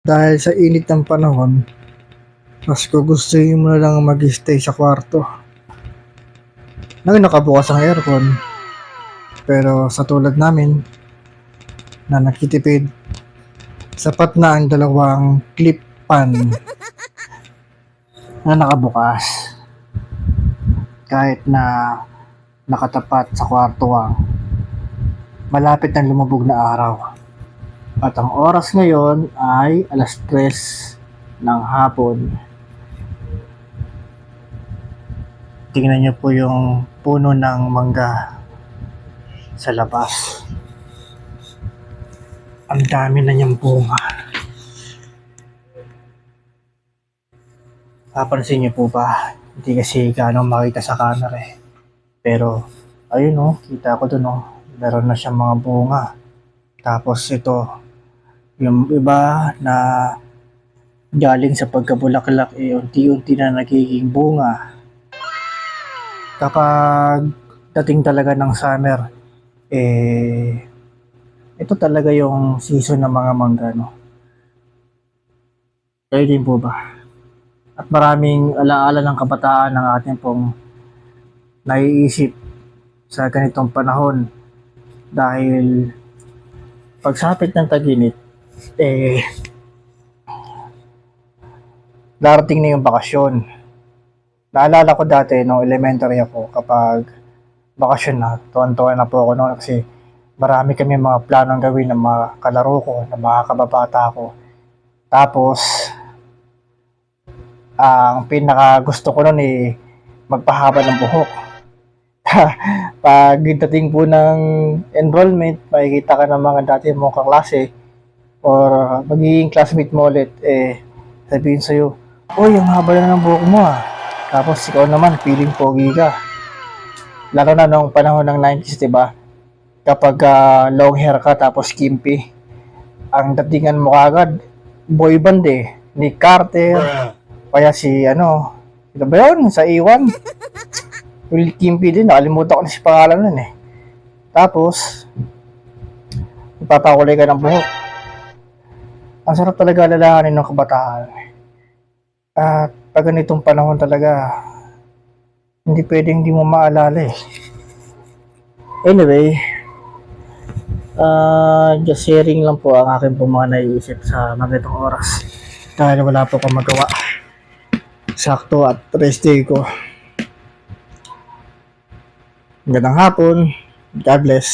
Dahil sa init ng panahon, mas gugustuhin mo na lang mag-stay sa kwarto. Ngayon nakabukas ang aircon, pero sa tulad namin na nakitipid, sapat na ang dalawang clip fan na nakabukas. Kahit na nakatapat sa kwarto ang malapit ng lumubog na araw. At ang oras ngayon ay 3:00 ng hapon. Tingnan niyo po yung puno ng mangga sa labas. Ang dami na niyang bunga. Papansin niyo po ba? Hindi kasi gaano makita sa camera eh. Pero ayun oh, kita ko dun oh. Meron na siyang mga bunga. Tapos ito, yung iba na galing sa pagkabulaklak eh unti-unti na nagiging bunga. Kapag dating talaga ng summer, eh ito talaga yung season ng mga mangga, no? Kayo din po ba? At maraming alaala ng kabataan ng ating pong naiisip sa ganitong panahon dahil pagsapit ng tag-init, eh darating na yung bakasyon. Naalala ko dati nung elementary ako kapag bakasyon na, tuwan-tuwa na po ako noon kasi marami kami mga planong gawin ng mga kalaro ko, ng mga kababata ko. Tapos, ang pinaka gusto ko noon eh, magpahaba ng buhok. Pag dating po ng enrollment, makikita ka ng mga dati mong kaklase or magiging classmate mo ulit, eh, sabihin sa'yo, "Uy, ang haba na ng buhok mo ah." Tapos ikaw naman, feeling pogi ka. Lalo na nung panahon ng 90s, diba? Kapag long hair ka tapos skimpy, ang datingan mo kagad, boy band eh. Nick Carter, kaya si ano, ito ba yun? Sa Iwan. Will Kimpy din, nakalimutan ko na si pangalan nun eh. Tapos, ipapakulay ka ng buhok. Ang sarap talaga alalahanin ng kabataan. At pag ganitong panahon talaga, hindi pwedeng hindi mo maalala eh. Anyway, just sharing lang po ang aking po mga naiisip sa magandang oras. Dahil wala po akong magawa. Sakto at rest day ko. Magandang hapon. God bless.